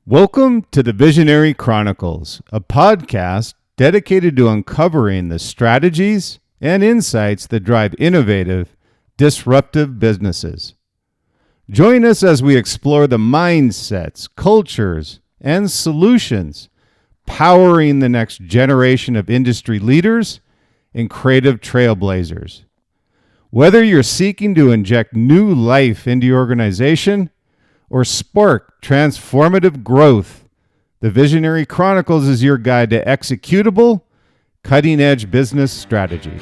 Welcome to the Visionary Chronicles, a podcast dedicated to uncovering the strategies and insights that drive innovative, disruptive businesses. Join us as we explore the mindsets, cultures, and solutions powering the next generation of industry leaders and creative trailblazers. Whether you're seeking to inject new life into your organization or spark transformative growth, the Visionary Chronicles is your guide to executable, cutting-edge business strategy.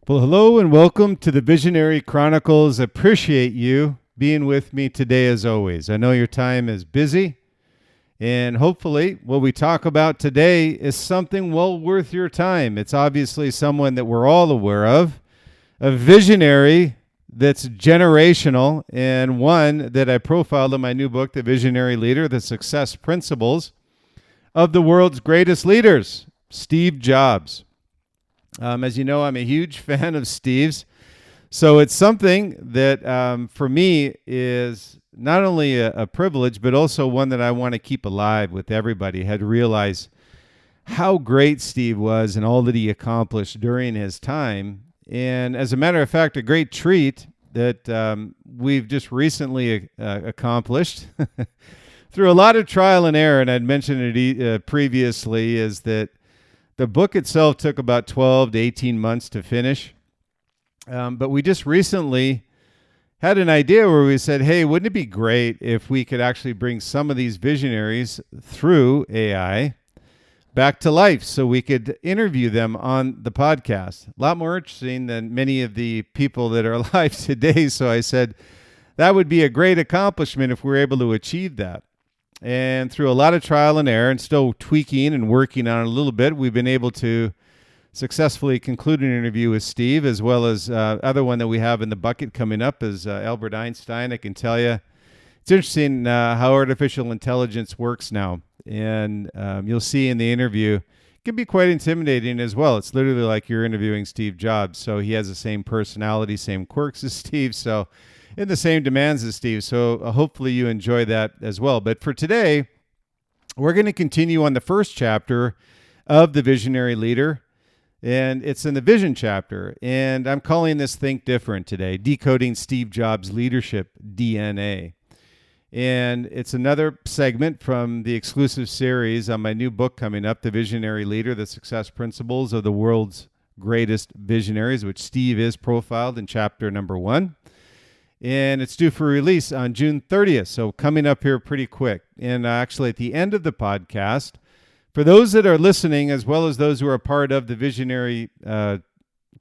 Well, hello and welcome to the Visionary Chronicles. Appreciate you being with me today as always. I know your time is busy, and hopefully what we talk about today is something well worth your time. It's obviously someone that we're all aware of, a visionary that's generational, and one that I profiled in my new book, The Visionary Leader, The Success Principles of the World's Greatest Leaders, Steve Jobs. As you know, I'm a huge fan of Steve's. So it's something that for me is not only a privilege, but also one that I want to keep alive with everybody. I had to realize how great Steve was and all that he accomplished during his time. And as a matter of fact, a great treat that we've just recently accomplished through a lot of trial and error, and I'd mentioned it previously, is that the book itself took about 12 to 18 months to finish. But we just recently had an idea where we said, hey, wouldn't it be great if we could actually bring some of these visionaries through AI back to life so we could interview them on the podcast? A lot more interesting than many of the people that are alive today. So I said that would be a great accomplishment if we were able to achieve that. And through a lot of trial and error and still tweaking and working on it a little bit, we've been able to successfully conclude an interview with Steve, as well as other one that we have in the bucket coming up is Albert Einstein. I can tell you, it's interesting how artificial intelligence works now. And you'll see in the interview, it can be quite intimidating as well. It's literally like you're interviewing Steve Jobs. So he has the same personality, same quirks as Steve, so and the same demands as Steve. So hopefully you enjoy that as well. But for today, we're going to continue on the first chapter of The Visionary Leader. And it's in the vision chapter. And I'm calling this Think Different today, Decoding Steve Jobs' Leadership DNA. And it's another segment from the exclusive series on my new book coming up, The Visionary Leader, The Success Principles of the World's Greatest Visionaries, which Steve is profiled in chapter number 1. And it's due for release on June 30th, so coming up here pretty quick. And actually at the end of the podcast, for those that are listening, as well as those who are part of the Visionary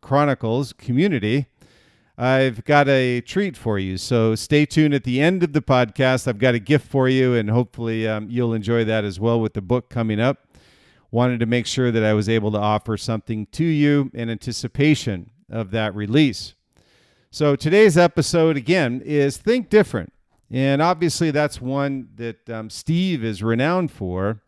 Chronicles community, I've got a treat for you. So stay tuned at the end of the podcast. I've got a gift for you, and hopefully you'll enjoy that as well with the book coming up. Wanted to make sure that I was able to offer something to you in anticipation of that release. So today's episode, again, is Think Different. And obviously that's one that Steve is renowned for.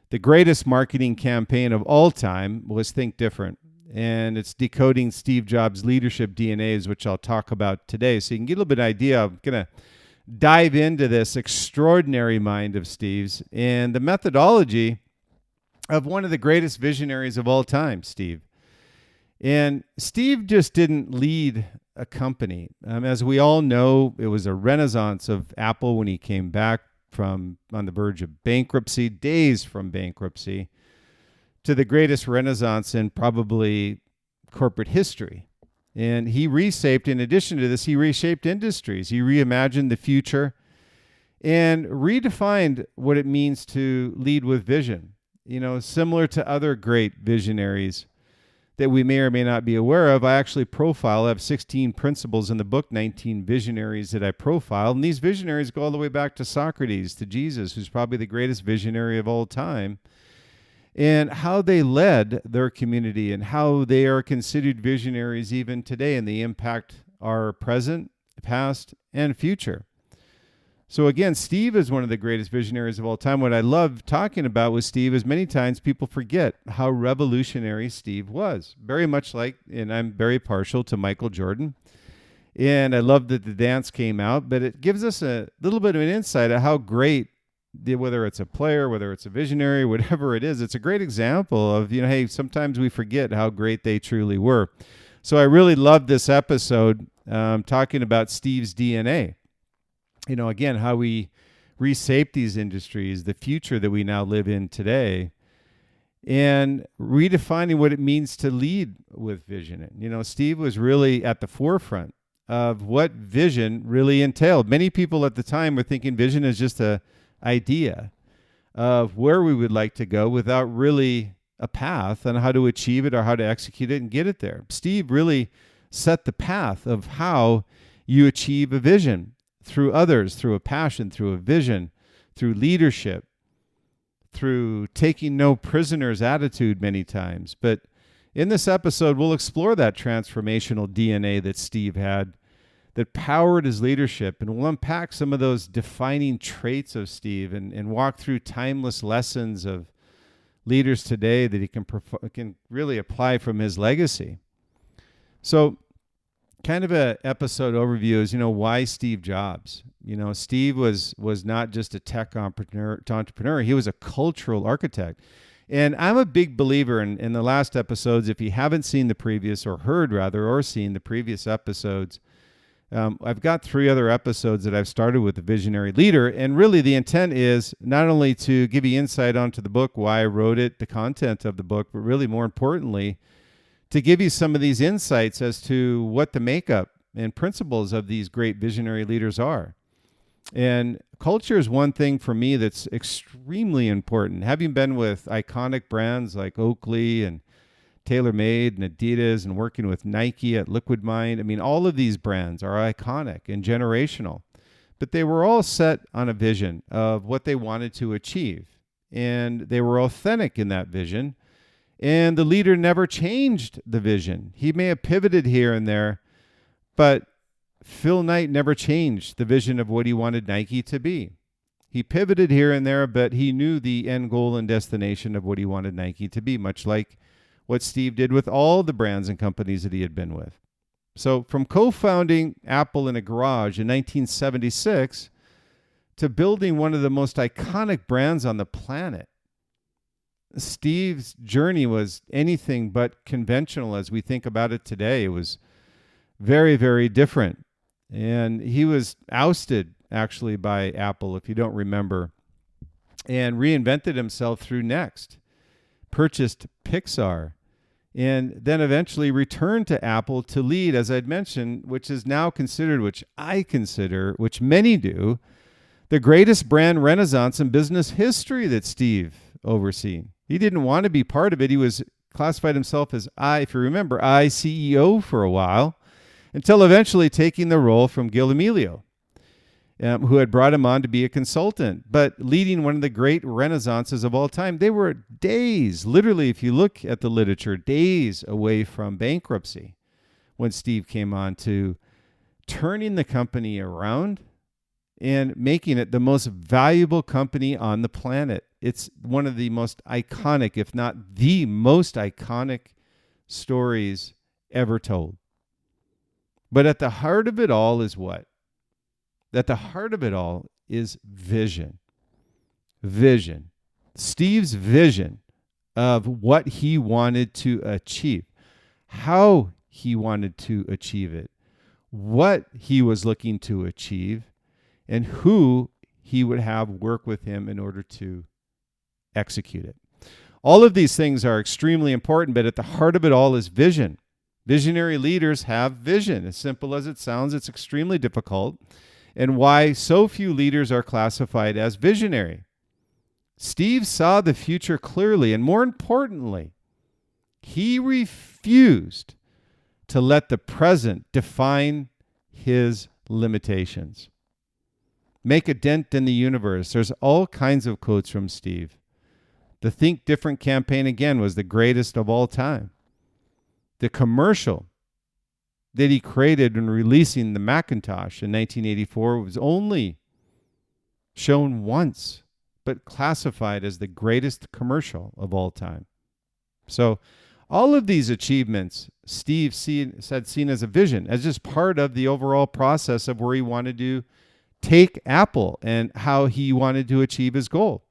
The greatest marketing campaign of all time was Think Different. And it's Decoding Steve Jobs' Leadership DNAs, which I'll talk about today. So you can get a little bit of idea. I'm going to dive into this extraordinary mind of Steve's and the methodology of one of the greatest visionaries of all time, Steve. And Steve just didn't lead a company. As we all know, it was a renaissance of Apple when he came back from on the verge of bankruptcy, days from bankruptcy, to the greatest renaissance in probably corporate history. And he reshaped, in addition to this, he reshaped industries. He reimagined the future and redefined what it means to lead with vision. You know, similar to other great visionaries that we may or may not be aware of. I actually profile, I have 16 principles in the book, 19 visionaries that I profile. And these visionaries go all the way back to Socrates, to Jesus, who's probably the greatest visionary of all time, and how they led their community and how they are considered visionaries even today, and they impact our present, past, and future. So again, Steve is one of the greatest visionaries of all time. What I love talking about with Steve is many times people forget how revolutionary Steve was. Very much like, and I'm very partial to Michael Jordan. And I love that the dance came out, but it gives us a little bit of an insight of how great, whether it's a player, whether it's a visionary, whatever it is, it's a great example of, hey, sometimes we forget how great they truly were. So I really loved this episode talking about Steve's DNA. Again, how we reshape these industries, the future that we now live in today, and redefining what it means to lead with vision. Steve was really at the forefront of what vision really entailed. Many people at the time were thinking vision is just an idea of where we would like to go without really a path on how to achieve it or how to execute it and get it there. Steve really set the path of how you achieve a vision through others, through a passion, through a vision, through leadership, through taking no prisoners attitude many times. But in this episode, we'll explore that transformational DNA that Steve had that powered his leadership, and we'll unpack some of those defining traits of Steve and walk through timeless lessons of leaders today that he can really apply from his legacy. So kind of a episode overview is, why Steve Jobs? Steve was not just a tech entrepreneur. He was a cultural architect. And I'm a big believer in the last episodes, if you haven't seen the previous or seen the previous episodes, I've got 3 other episodes that I've started with the Visionary Leader. And really the intent is not only to give you insight onto the book, why I wrote it, the content of the book, but really more importantly, to give you some of these insights as to what the makeup and principles of these great visionary leaders are. And culture is one thing for me that's extremely important. Having been with iconic brands like Oakley and TaylorMade and Adidas and working with Nike at Liquid Mind, all of these brands are iconic and generational, but they were all set on a vision of what they wanted to achieve. And they were authentic in that vision. And the leader never changed the vision. He may have pivoted here and there, but Phil Knight never changed the vision of what he wanted Nike to be. He pivoted here and there, but he knew the end goal and destination of what he wanted Nike to be, much like what Steve did with all the brands and companies that he had been with. So from co-founding Apple in a garage in 1976 to building one of the most iconic brands on the planet, Steve's journey was anything but conventional as we think about it today. It was very, very different. And he was ousted, actually, by Apple, if you don't remember, and reinvented himself through Next, purchased Pixar, and then eventually returned to Apple to lead, as I'd mentioned, which is now considered, which I consider, which many do, the greatest brand renaissance in business history that Steve overseen. He didn't want to be part of it. He was classified himself as if you remember, CEO for a while, until eventually taking the role from Gil Amelio, who had brought him on to be a consultant, but leading one of the great renaissances of all time. They were days, literally, if you look at the literature, days away from bankruptcy when Steve came on, to turning the company around and making it the most valuable company on the planet. It's one of the most iconic, if not the most iconic stories ever told. But at the heart of it all is what? At the heart of it all is vision. Vision. Steve's vision of what he wanted to achieve, how he wanted to achieve it, what he was looking to achieve, and who he would have work with him in order to execute it. All of these things are extremely important, but at the heart of it all is vision. Visionary leaders have vision. As simple as it sounds, it's extremely difficult, and why so few leaders are classified as visionary. Steve saw the future clearly, and more importantly, he refused to let the present define his limitations. Make a dent in the universe. There's all kinds of quotes from Steve. The Think Different campaign, again, was the greatest of all time. The commercial that he created in releasing the Macintosh in 1984 was only shown once, but classified as the greatest commercial of all time. So All of these achievements, Steve said seen as a vision, as just part of the overall process of where he wanted to take Apple and how he wanted to achieve his goal.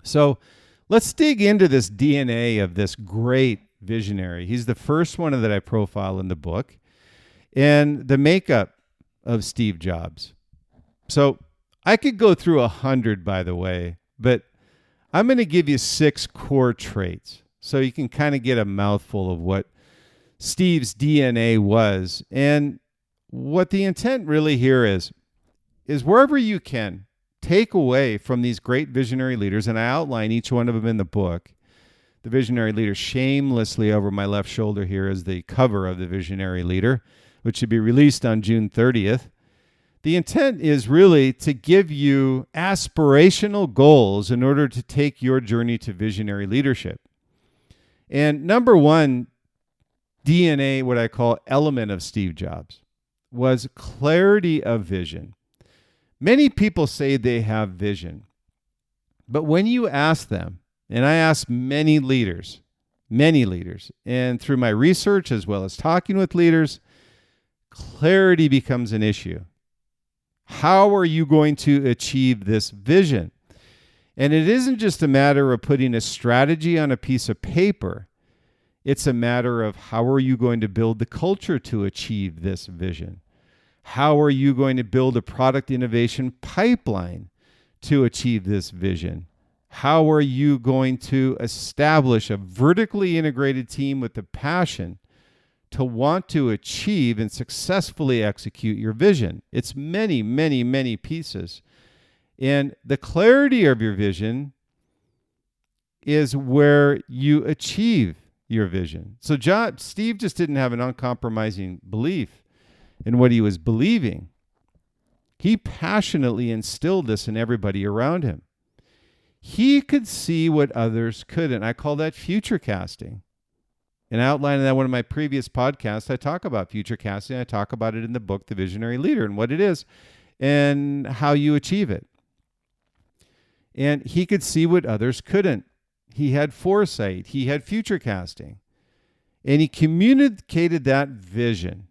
So let's dig into this DNA of this great visionary. He's the first one that I profile in the book, and the makeup of Steve Jobs. So I could go through 100, by the way, but I'm going to give you 6 core traits so you can kind of get a mouthful of what Steve's DNA was. And what the intent really here is wherever you can, take away from these great visionary leaders, and I outline each one of them in the book. The Visionary Leader, shamelessly over my left shoulder here, is the cover of the Visionary Leader, which should be released on June 30th. The intent is really to give you aspirational goals in order to take your journey to visionary leadership. And number one DNA, what I call element of Steve Jobs, was clarity of vision. Many people say they have vision, but when you ask them, and I ask many leaders, and through my research as well as talking with leaders, clarity becomes an issue. How are you going to achieve this vision? And it isn't just a matter of putting a strategy on a piece of paper. It's a matter of how are you going to build the culture to achieve this vision? How are you going to build a product innovation pipeline to achieve this vision? How are you going to establish a vertically integrated team with the passion to want to achieve and successfully execute your vision? It's many, many, many pieces. And the clarity of your vision is where you achieve your vision. So Steve just didn't have an uncompromising belief in what he was believing. He passionately instilled this in everybody around him. He could see what others couldn't. I call that future casting. And outlining that in one of my previous podcasts, I talk about future casting. I talk about it in the book, The Visionary Leader, and what it is and how you achieve it. And he could see what others couldn't. He had foresight. He had future casting. And he communicated that vision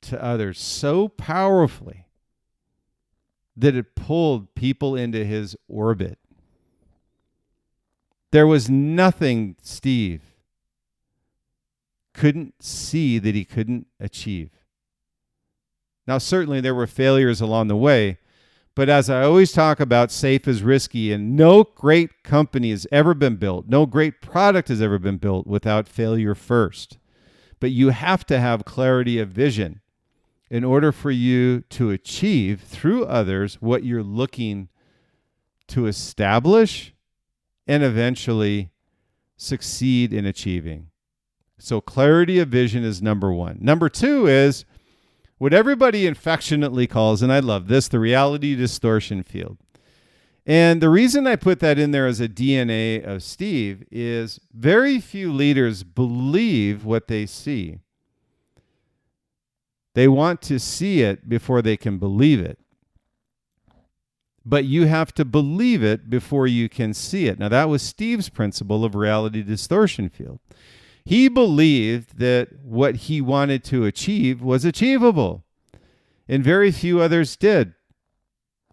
to others so powerfully that it pulled people into his orbit. There was nothing Steve couldn't see that he couldn't achieve. Now, certainly there were failures along the way, but as I always talk about, safe is risky, and no great company has ever been built, no great product has ever been built without failure first. But you have to have clarity of vision in order for you to achieve through others what you're looking to establish and eventually succeed in achieving. So clarity of vision is number one. Number two is what everybody affectionately calls, and I love this, the reality distortion field. And the reason I put that in there as a DNA of Steve is very few leaders believe what they see. They want to see it before they can believe it. But you have to believe it before you can see it. Now, that was Steve's principle of reality distortion field. He believed that what he wanted to achieve was achievable, and very few others did.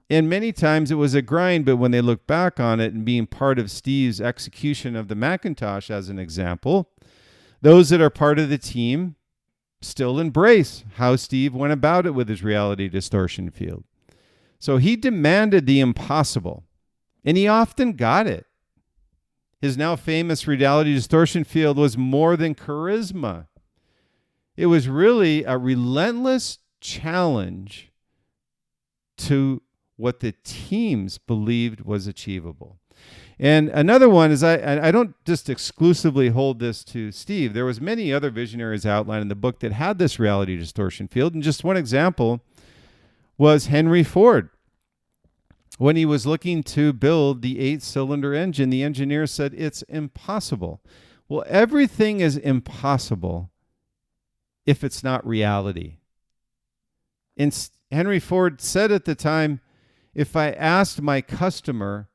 And many times it was a grind, but when they look back on it and being part of Steve's execution of the Macintosh as an example, those that are part of the team still embrace how Steve went about it with his reality distortion field. So he demanded the impossible, and he often got it. His now famous reality distortion field was more than charisma. It was really a relentless challenge to what the teams believed was achievable. And another one is, I don't just exclusively hold this to Steve. There was many other visionaries outlined in the book that had this reality distortion field. And just one example was Henry Ford. When he was looking to build the 8-cylinder engine, the engineer said, it's impossible. Well, everything is impossible if it's not reality. And Henry Ford said at the time, if I asked my customer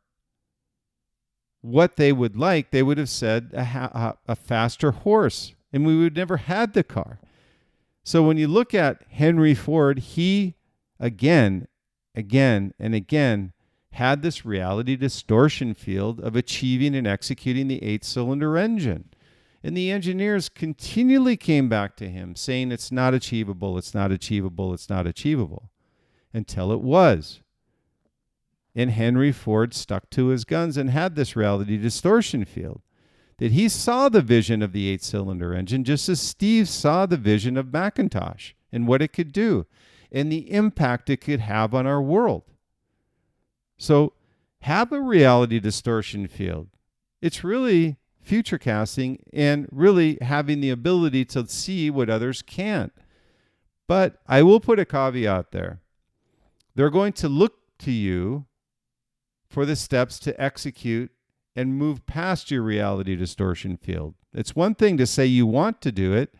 what they would like, they would have said a faster horse, and we would never had the car. So when you look at Henry Ford, he again and again had this reality distortion field of achieving and executing the 8-cylinder engine. And the engineers continually came back to him saying, it's not achievable, it's not achievable, it's not achievable, until it was. And Henry Ford stuck to his guns and had this reality distortion field, that he saw the vision of the 8-cylinder engine just as Steve saw the vision of Macintosh and what it could do and the impact it could have on our world. So have a reality distortion field. It's really future casting and really having the ability to see what others can't. But I will put a caveat there. They're going to look to you for the steps to execute and move past your reality distortion field. It's one thing to say you want to do it.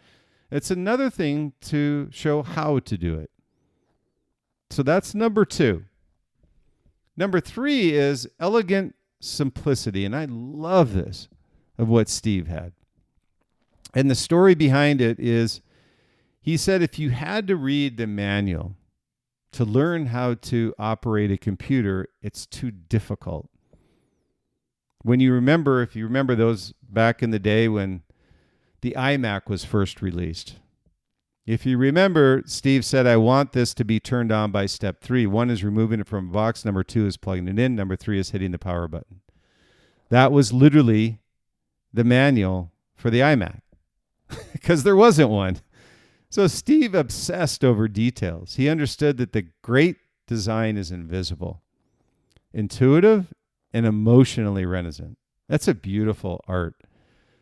It's another thing to show how to do it. So that's number 2. Number 3 is elegant simplicity. And I love this of what Steve had. And the story behind it is, he said if you had to read the manual to learn how to operate a computer, it's too difficult. If you remember those back in the day when the iMac was first released. If you remember, Steve said, I want this to be turned on by step 3. 1 is removing it from a box. Number 2 is plugging it in. Number 3 is hitting the power button. That was literally the manual for the iMac because there wasn't one. So Steve obsessed over details. He understood that the great design is invisible, intuitive, and emotionally resonant. That's a beautiful art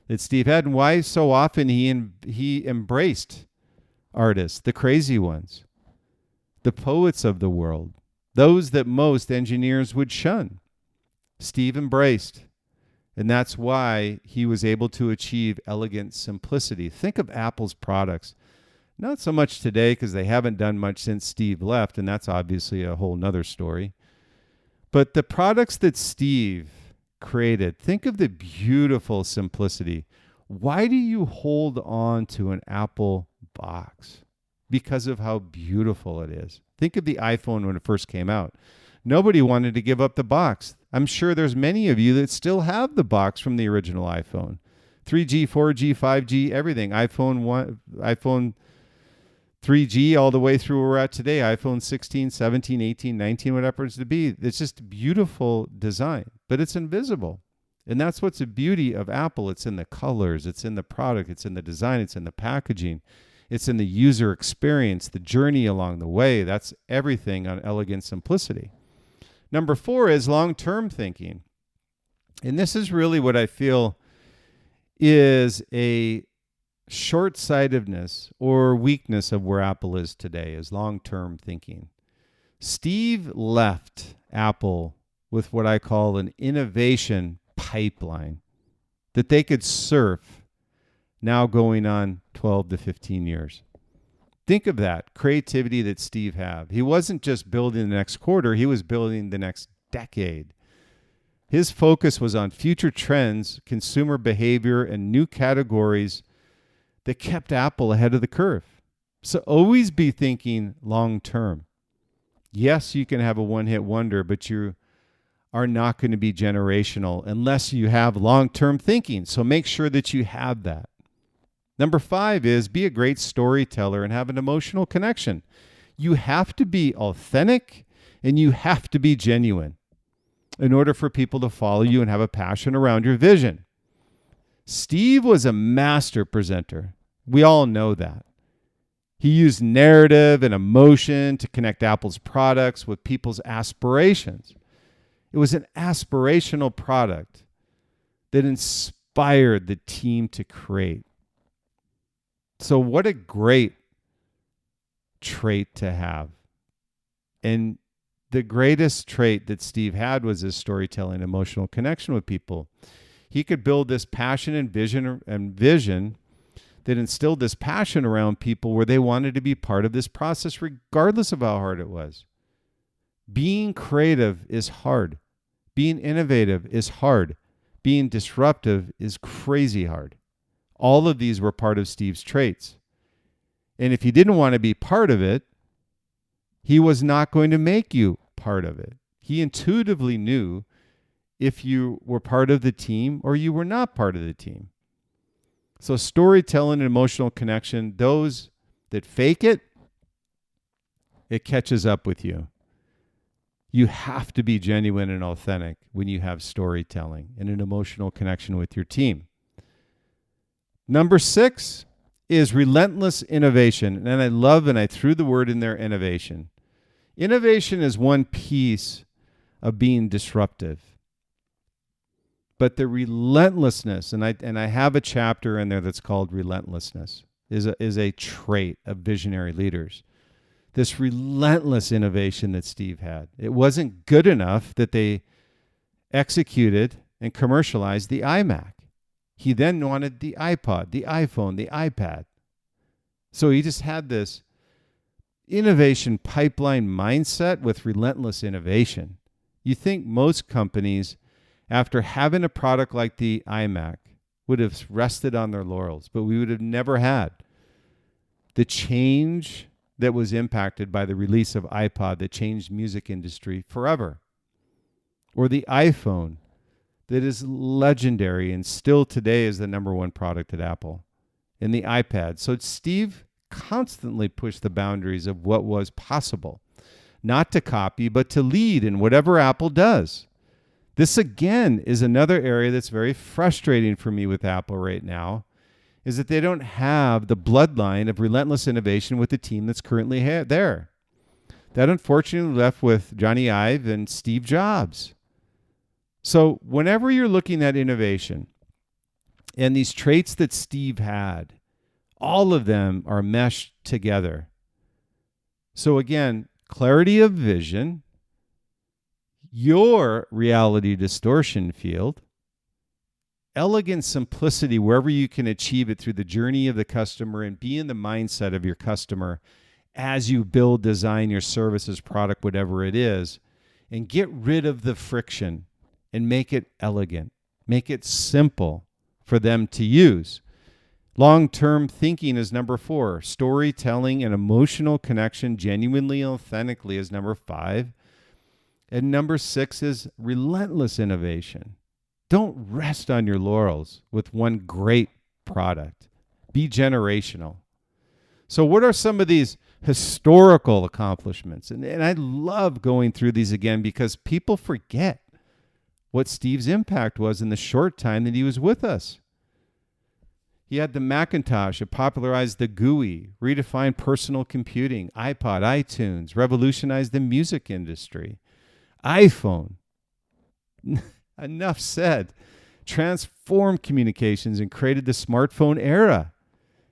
that Steve had, and why so often he embraced artists, the crazy ones, the poets of the world, those that most engineers would shun. Steve embraced, and that's why he was able to achieve elegant simplicity. Think of Apple's products. Not so much today because they haven't done much since Steve left, and that's obviously a whole nother story. But the products that Steve created, think of the beautiful simplicity. Why do you hold on to an Apple box? Because of how beautiful it is. Think of the iPhone when it first came out. Nobody wanted to give up the box. I'm sure there's many of you that still have the box from the original iPhone. 3G, 4G, 5G, everything. iPhone 3G all the way through where we're at today, iPhone 16, 17, 18, 19, whatever it's to be. It's just beautiful design, but it's invisible. And that's what's the beauty of Apple. It's in the colors, it's in the product, it's in the design, it's in the packaging, it's in the user experience, the journey along the way. That's everything on elegant simplicity. Number 4 is long-term thinking. And this is really what I feel is a short-sightedness or weakness of where Apple is today, is long-term thinking. Steve left Apple with what I call an innovation pipeline that they could surf, now going on 12 to 15 years. Think of that creativity that Steve had. He wasn't just building the next quarter, he was building the next decade. His focus was on future trends, consumer behavior, and new categories that kept Apple ahead of the curve. So always be thinking long term. Yes, you can have a one-hit wonder, but you are not going to be generational unless you have long-term thinking. So make sure that you have that. Number 5 is be a great storyteller and have an emotional connection. You have to be authentic and you have to be genuine in order for people to follow you and have a passion around your vision. Steve was a master presenter. We all know that. He used narrative and emotion to connect Apple's products with people's aspirations. It was an aspirational product that inspired the team to create. So what a great trait to have. And the greatest trait that Steve had was his storytelling, emotional connection with people. He could build this passion and vision that instilled this passion around people where they wanted to be part of this process regardless of how hard it was. Being creative is hard. Being innovative is hard. being disruptive is crazy hard. All of these were part of Steve's traits. And if he didn't want to be part of it, he was not going to make you part of it. He intuitively knew if you were part of the team or you were not part of the team. So storytelling and emotional connection, those that fake it, it catches up with you. You have to be genuine and authentic when you have storytelling and an emotional connection with your team. Number 6 is relentless innovation. And I love, and I threw the word in there, innovation. Innovation is one piece of being disruptive. But the relentlessness, and I have a chapter in there that's called relentlessness, is a trait of visionary leaders. This relentless innovation that Steve had. It wasn't good enough that they executed and commercialized the iMac. He then wanted the iPod, the iPhone, the iPad. So he just had this innovation pipeline mindset with relentless innovation. You think most companies, after having a product like the iMac, would have rested on their laurels, but we would have never had the change that was impacted by the release of iPod that changed music industry forever. Or the iPhone that is legendary and still today is the number one product at Apple. And the iPad. So Steve constantly pushed the boundaries of what was possible. Not to copy, but to lead in whatever Apple does. This again is another area that's very frustrating for me with Apple right now, is that they don't have the bloodline of relentless innovation with the team that's currently there. That unfortunately left with Johnny Ive and Steve Jobs. So whenever you're looking at innovation and these traits that Steve had, all of them are meshed together. So again, clarity of vision, your reality distortion field, elegant simplicity wherever you can achieve it through the journey of the customer and be in the mindset of your customer as you build, design your services, product, whatever it is, and get rid of the friction and make it elegant, make it simple for them to use. Long-term thinking is number 4. Storytelling and emotional connection genuinely, authentically is number 5. And number 6 is relentless innovation. Don't rest on your laurels with one great product. Be generational. So what are some of these historical accomplishments? And I love going through these again because people forget what Steve's impact was in the short time that he was with us. He had the Macintosh. It popularized the GUI, redefined personal computing, iPod, iTunes, revolutionized the music industry. iPhone. Enough said. Transformed communications and created the smartphone era.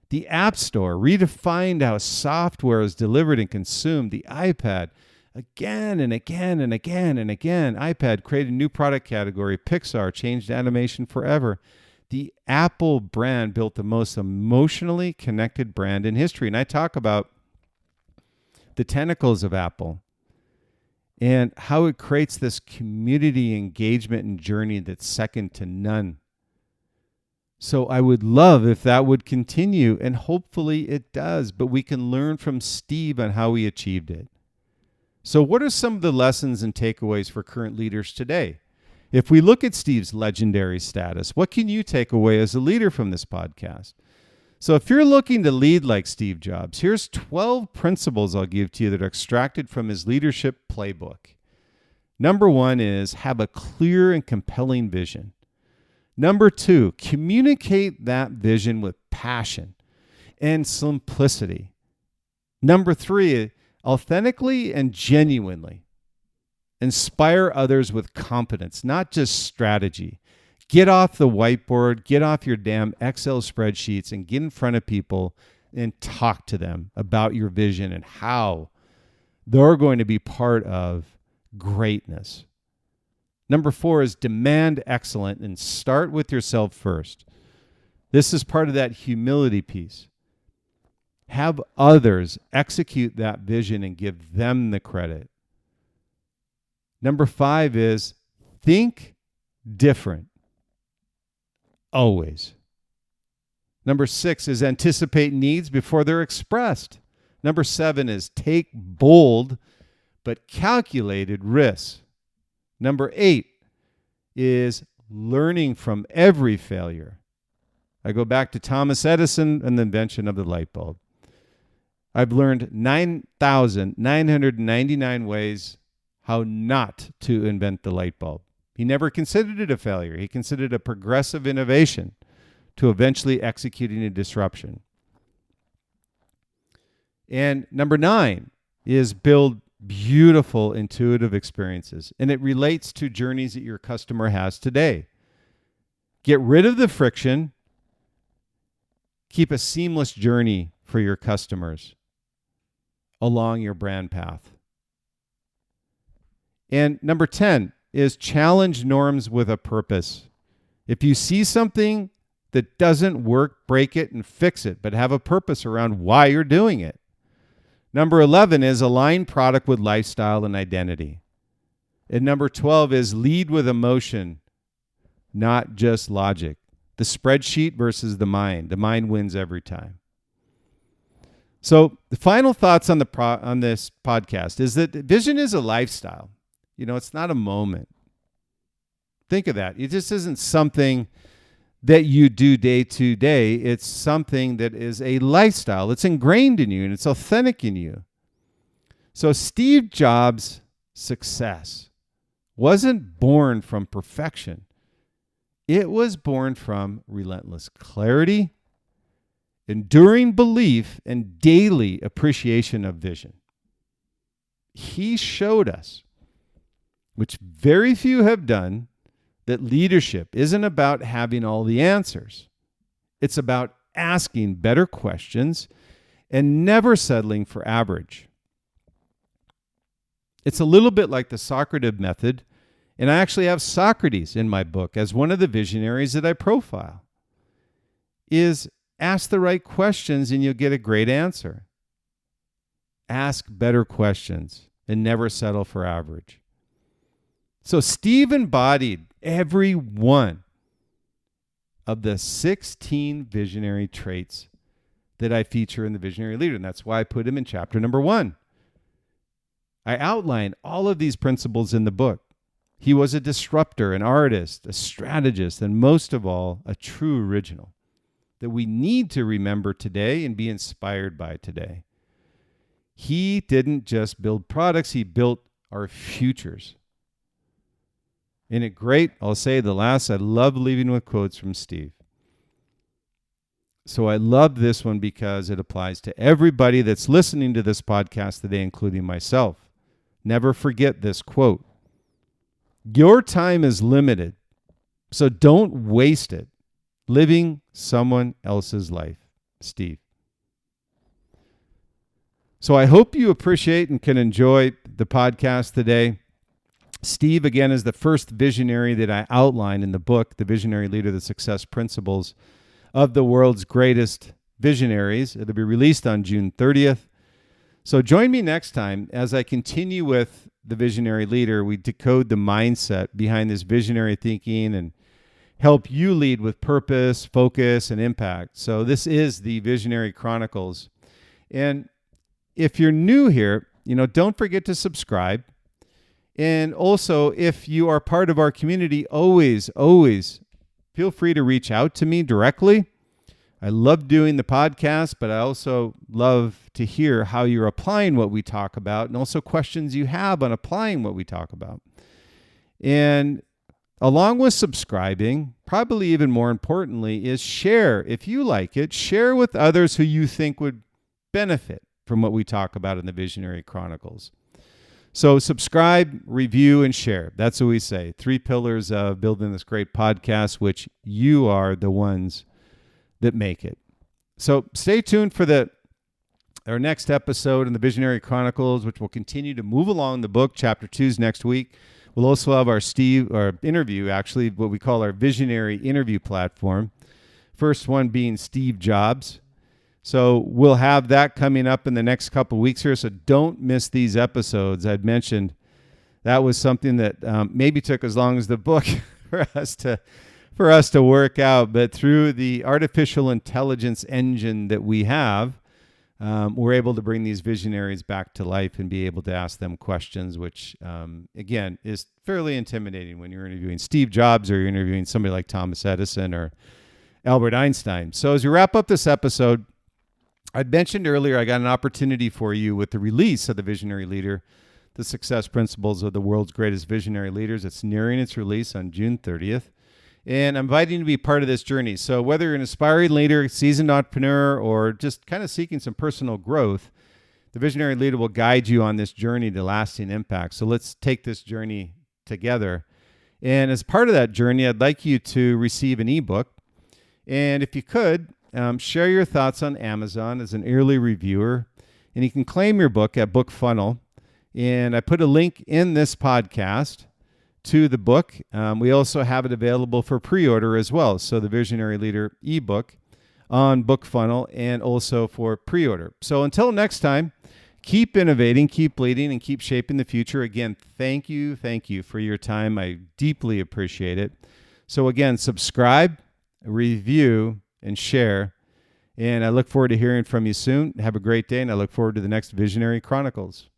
The App Store redefined how software is delivered and consumed. The iPad, again and again and again and again. iPad created a new product category. Pixar changed animation forever. The Apple brand built the most emotionally connected brand in history. And I talk about the tentacles of Apple and how it creates this community engagement and journey that's second to none. So I would love if that would continue, and hopefully it does, but we can learn from Steve on how he achieved it. So what are some of the lessons and takeaways for current leaders today? If we look at Steve's legendary status, what can you take away as a leader from this podcast? So if you're looking to lead like Steve Jobs, here's 12 principles I'll give to you that are extracted from his leadership playbook. Number 1 is have a clear and compelling vision. Number 2, communicate that vision with passion and simplicity. Number 3, authentically and genuinely. Inspire others with competence, not just strategy. Get off the whiteboard, get off your damn Excel spreadsheets and get in front of people and talk to them about your vision and how they're going to be part of greatness. Number 4 is demand excellence and start with yourself first. This is part of that humility piece. Have others execute that vision and give them the credit. Number 5 is think different. always. Number 6 is anticipate needs before they're expressed. Number 7 is take bold but calculated risks. Number 8 is learning from every failure. I go back to Thomas Edison and the invention of the light bulb. I've learned 9,999 ways how not to invent the light bulb. He never considered it a failure. He considered it a progressive innovation to eventually executing a disruption. And number 9 is build beautiful, intuitive experiences. And it relates to journeys that your customer has today. Get rid of the friction. Keep a seamless journey for your customers along your brand path. And number 10 is challenge norms with a purpose. If you see something that doesn't work, break it and fix it, but have a purpose around why you're doing it. Number 11 is align product with lifestyle and identity. And number 12 is lead with emotion, not just logic. The spreadsheet versus the mind. The mind wins every time. So the final thoughts on this podcast is that vision is a lifestyle. It's not a moment. Think of that. It just isn't something that you do day to day. It's something that is a lifestyle. It's ingrained in you and it's authentic in you. So Steve Jobs' success wasn't born from perfection. It was born from relentless clarity, enduring belief, and daily appreciation of vision. He showed us, which very few have done, that leadership isn't about having all the answers. It's about asking better questions and never settling for average. It's a little bit like the Socrates method, and I actually have Socrates in my book as one of the visionaries that I profile. Is ask the right questions and you'll get a great answer. Ask better questions and never settle for average. So Steve embodied every one of the 16 visionary traits that I feature in the Visionary Leader, and that's why I put him in chapter number 1. I outline all of these principles in the book. He was a disruptor, an artist, a strategist, and most of all, a true original that we need to remember today and be inspired by today. He didn't just build products, he built our futures. Isn't it great? I'll say the last, I love leaving with quotes from Steve. So I love this one because it applies to everybody that's listening to this podcast today, including myself. Never forget this quote. Your time is limited, so don't waste it living someone else's life. Steve. So I hope you appreciate and can enjoy the podcast today. Steve, again, is the first visionary that I outline in the book, The Visionary Leader, The Success Principles of the World's Greatest Visionaries. It'll be released on June 30th. So join me next time as I continue with The Visionary Leader. We decode the mindset behind this visionary thinking and help you lead with purpose, focus, and impact. So this is the Visionary Chronicles. And if you're new here, don't forget to subscribe. And also, if you are part of our community, always feel free to reach out to me directly. I love doing the podcast, but I also love to hear how you're applying what we talk about and also questions you have on applying what we talk about. And along with subscribing, probably even more importantly, is share. If you like it, share with others who you think would benefit from what we talk about in the Visionary Chronicles. So subscribe, review, and share. That's what we say. 3 pillars of building this great podcast, which you are the ones that make it. So stay tuned for our next episode in the Visionary Chronicles, which will continue to move along the book. Chapter 2 is next week. We'll also have our interview, actually, what we call our Visionary interview platform. First one being Steve Jobs. So we'll have that coming up in the next couple of weeks here. So don't miss these episodes. I'd mentioned that was something that maybe took as long as the book for us to for us to work out. But through the artificial intelligence engine that we have, we're able to bring these visionaries back to life and be able to ask them questions, which, again, is fairly intimidating when you're interviewing Steve Jobs or you're interviewing somebody like Thomas Edison or Albert Einstein. So as we wrap up this episode, I'd mentioned earlier I got an opportunity for you with the release of The Visionary Leader, The Success Principles of the World's Greatest Visionary Leaders. It's nearing its release on June 30th. And I'm inviting you to be part of this journey. So whether you're an aspiring leader, seasoned entrepreneur, or just kind of seeking some personal growth, the Visionary Leader will guide you on this journey to lasting impact. So let's take this journey together. And as part of that journey, I'd like you to receive an ebook. And if you could, share your thoughts on Amazon as an early reviewer. And you can claim your book at Book Funnel. And I put a link in this podcast to the book. We also have it available for pre-order as well. So the Visionary Leader ebook on Book Funnel and also for pre-order. So until next time, keep innovating, keep leading, and keep shaping the future. Again, thank you for your time. I deeply appreciate it. So again, subscribe, review, and share. And I look forward to hearing from you soon. Have a great day, and I look forward to the next Visionary Chronicles.